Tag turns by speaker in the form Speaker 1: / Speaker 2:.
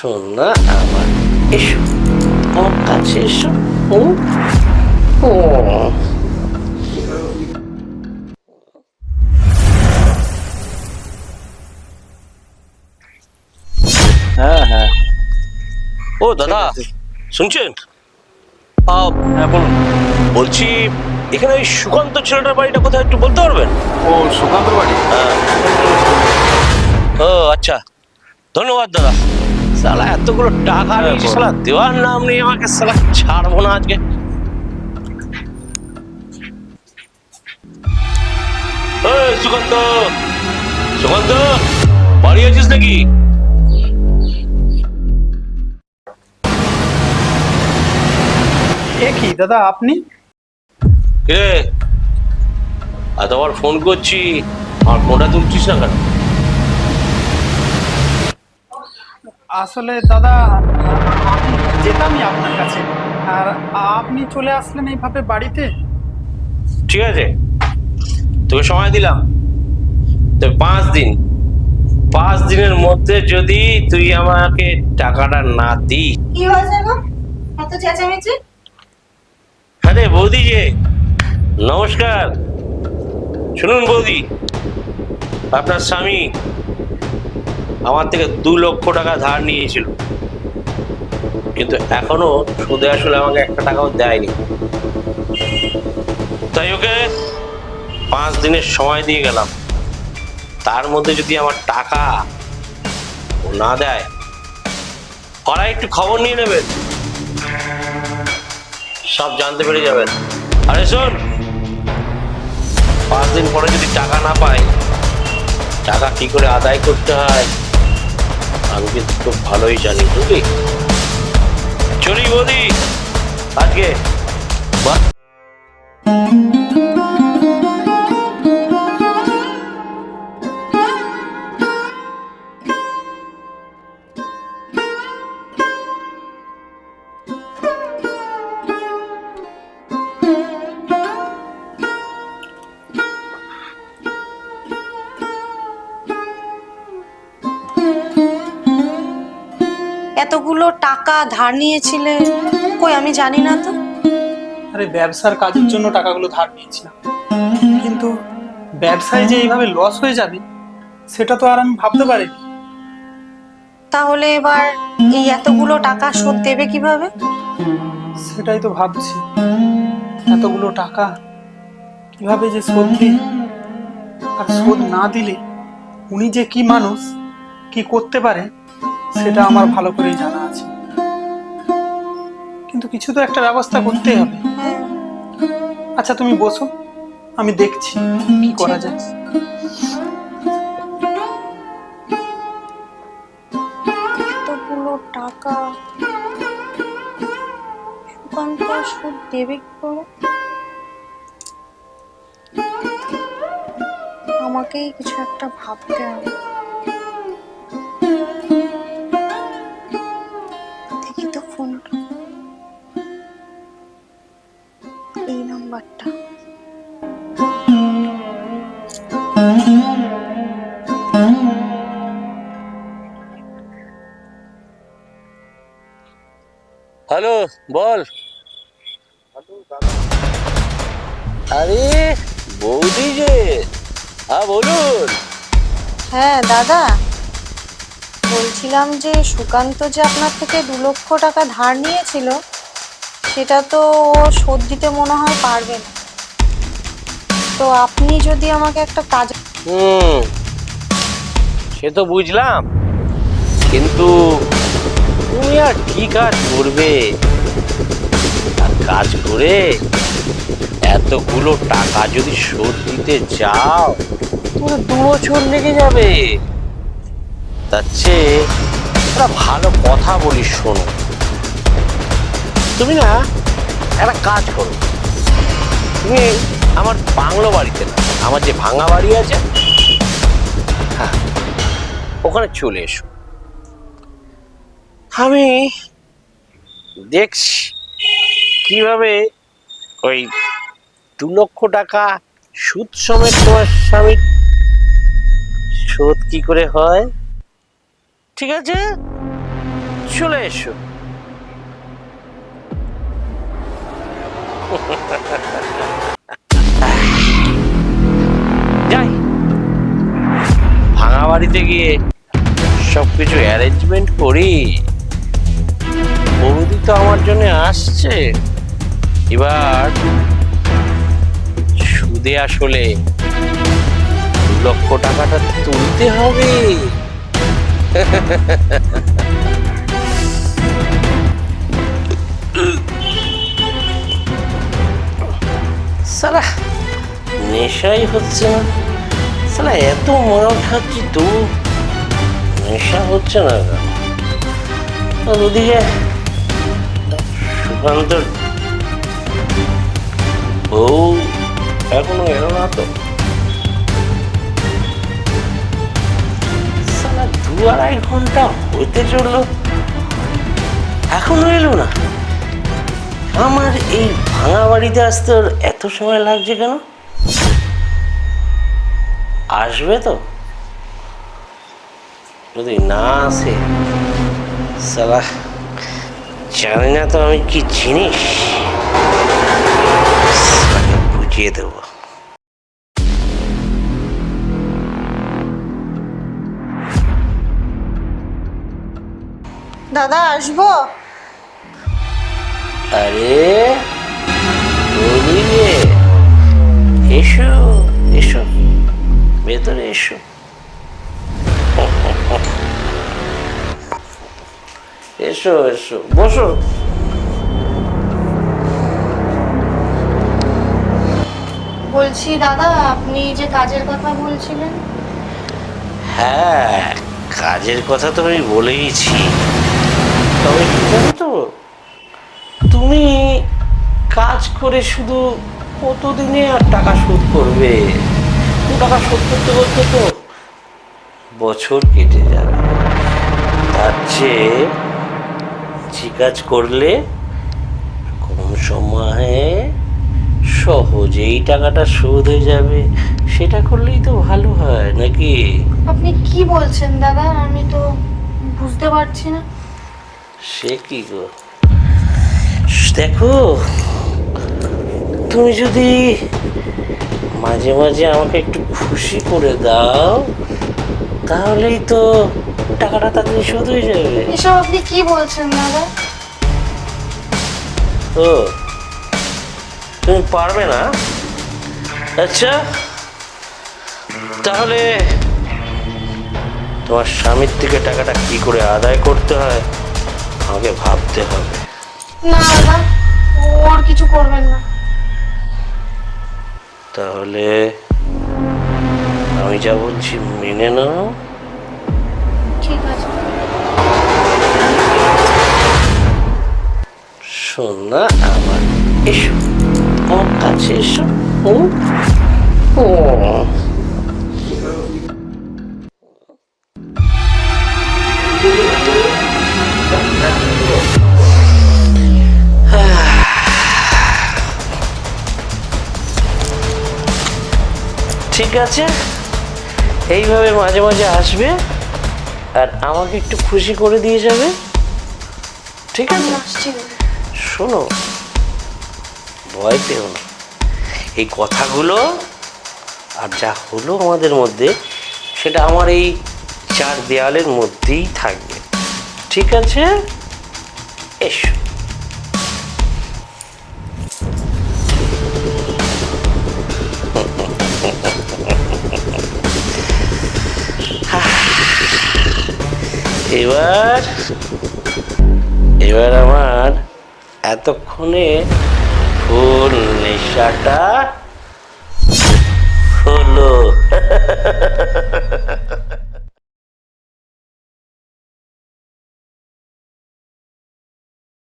Speaker 1: সোনা আমার, এসো আমার কাছে এসো। ও ও
Speaker 2: হ্যাঁ হ্যাঁ
Speaker 1: ও দাদা, শুনছেন?
Speaker 2: হ্যাঁ বলুন।
Speaker 1: বলছি এখানে ওই সুকান্ত ছেলেটার বাড়িটা কোথায় একটু বলতে পারবেন?
Speaker 2: ও সুকান্তর বাড়ি?
Speaker 1: হ্যাঁ। ও আচ্ছা, ধন্যবাদ দাদা। সালা এতগুলো টাকা
Speaker 2: হ্যাঁ,
Speaker 1: নিয়েছি,
Speaker 2: বল।
Speaker 1: সালা দেওয়ার নাম নেই আমাকে, সালা ছাড়বো না আজকে। এই সুকান্ত, সুকান্ত বাড়ি আছিস নাকি?
Speaker 3: এ কি দাদা, আপনি?
Speaker 1: কে? এতবার ফোন করছি, আমার ফোনটা তুলছিস না কেন?
Speaker 3: আসলে দাদা, আমি যেতামই আপনার কাছে, আর আপনি চলে আসলেন এইভাবে বাড়িতে।
Speaker 1: ঠিক আছে, তোকে সময় দিলাম তো 5 দিন। 5 দিনের মধ্যে যদি তুই আমাকে টাকাটা না দিস।
Speaker 4: কি হয়েছে গো, এত চেঁচামেচি?
Speaker 1: হ্যাঁ রে বৌদি, যে নমস্কার। শুনুন বৌদি, আপনার স্বামী আমার থেকে 2 লক্ষ টাকা ধার নিয়েছিল, কিন্তু এখনো সুদে আসলে আমাকে 1 টাকাও দেয়নি। তাই ওকে 5 দিনের সময় দিয়ে গেলাম। তার মধ্যে যদি আমার টাকা ও না দেয়, ওরা একটু খবর নিয়ে নেবেন, সব জানতে পেরে যাবেন। আরে শোন, 5 দিন পরে যদি টাকা না পাই, টাকা কি করে আদায় করতে হয় আমি কিন্তু খুব ভালোই জানি, বুঝলি? চলি বৌদি আজকে।
Speaker 4: এতগুলো টাকা ধার নিয়েছিলে, কই আমি জানি না তো।
Speaker 3: আরে ব্যবসার কাজের জন্য টাকাগুলো ধার নিয়েছিলাম, কিন্তু ব্যবসায় যে এইভাবে লস হয়ে যাবে সেটা তো আর আমি ভাবতে পারিনি।
Speaker 4: তাহলে এবার এই এতগুলো টাকা শোধ দেবে কিভাবে?
Speaker 3: সেটাই তো ভাবছি, এতগুলো টাকা কিভাবে যে শোধ দিই, আর শোধ না দিলে উনি যে কি মানুষ, কি করতে পারে সেটা আমার ভালো করেই জানা আছে। কিন্তু কিছু তো একটা ব্যবস্থা করতেই হবে। আচ্ছা তুমি বসো, আমি দেখছি কি করা যায়।
Speaker 4: এতগুলো টাকা সুকান্ত শোধ দেবে কি করে? আমাকেই কিছু একটা ভাবতে হবে। দেখি তো ফোনটা, এই নাম্বারটা।
Speaker 1: হ্যালো, বল। আরে বৌদি যে, হ্যাঁ বলুন।
Speaker 4: হ্যাঁ দাদা, বলছিলাম যে সুকান্ত যে আপনার থেকে 2 লক্ষ টাকা ধার নিয়েছিল, সেটা তো ও শোধ দিতে মনে হয় পারবে না। তো আপনি যদি আমাকে একটা কাজ।
Speaker 1: সে তো বুঝলাম, কিন্তু তুমি আর কি কাজ করবে? আর কাজ করে এতগুলো টাকা যদি শোধ দিতে যাও, তোমার 2 বছর লেগে যাবে। তার চেয়ে একটা ভালো কথা বলি, শোনো। তুমি না একটা কাজ করো, তুমি আমার বাংলো বাড়িতে না, আমার যে ভাঙা বাড়ি আছে, হ্যাঁ ওখানে চলে এসো। আমি দেখছি কিভাবে ওই 2 লক্ষ টাকা সুদ সমেত তোমার স্বামী শোধ কি করে হয়। ঠিক আছে? চলে এসো। যাই, ভাঙা বাড়িতে গিয়ে সবকিছু অ্যারেঞ্জমেন্ট করি। বৌদি তো আমার জন্য আসছে, এবার সুদে আসলে 2 লক্ষ টাকাটা তুলতে হবে। সালা নেশাই হচ্ছে না, সালা এত মরা খাচ্ছি তো নেশা হচ্ছে না। আর ওদিকে সুকান্ত বউ এখনো এলো না তো। সালা 2-2.5 ঘন্টা হইতে চললো, এখনো এলো না। আমার এই ভাঙা বাড়িতে আসতে ওর এত সময় লাগছে কেন? আসবে তো? যদি না আসে, সালা জানি না তো আমি কি জিনিস, বুঝিয়ে দেবো।
Speaker 4: দাদা আসবো?
Speaker 1: আরে বৌদি রে, এসো এসো, ভেতরে এসো। এসো এসো, বসো।
Speaker 4: বলছি দাদা, আপনি যে কাজের কথা বলছিলেন।
Speaker 1: হ্যাঁ, কাজের কথা তো আমি বলেইছি, তবে কি জানো তো, তুমি কাজ করে শুধু কতদিনে আর টাকা শোধ করবে? টাকা শোধ করতে করতে তো বছর কেটে যাবে। তার চেয়ে যে কাজ করলে কম সময়ে সহজেই টাকাটা শোধ হয়ে যাবে, সেটা করলেই তো ভালো হয় নাকি?
Speaker 4: আপনি কি বলছেন দাদা? আমি তো বুঝতে পারছি না।
Speaker 1: সে কি গো, দেখো, তুমি যদি মাঝে মাঝে আমাকে একটু খুশি করে দাও, তাহলেই তো টাকাটা তাড়াতাড়ি শোধ হয়ে যাবে।
Speaker 4: এসব আপনি কি বলছেন দাদা?
Speaker 1: ও, তুমি পারবে না? আচ্ছা, তাহলে তোমার স্বামীর থেকে টাকাটা কি করে আদায় করতে হয় আমাকে ভাবতে হবে।
Speaker 4: না দাদা, ওর কিছু করবেন না।
Speaker 1: তাহলে আমি যা বলছি মেনে নাও।
Speaker 4: ঠিক আছে।
Speaker 1: শোন না আমার, এসো আমার কাছে এসো। ও ও, ঠিক আছে, এইভাবে মাঝে মাঝে আসবে আর আমাকে একটু খুশি করে দিয়ে যাবে, ঠিক আছে?
Speaker 4: আসছি দাদা।
Speaker 1: শোনো, ভয় পেও না, এই কথাগুলো আর যা হলো আমাদের মধ্যে, সেটা আমার এই 4 দেওয়ালের মধ্যেই থাকবে, ঠিক আছে? এসো। এবার এবার আমার এতক্ষণে ফুল নেশাটা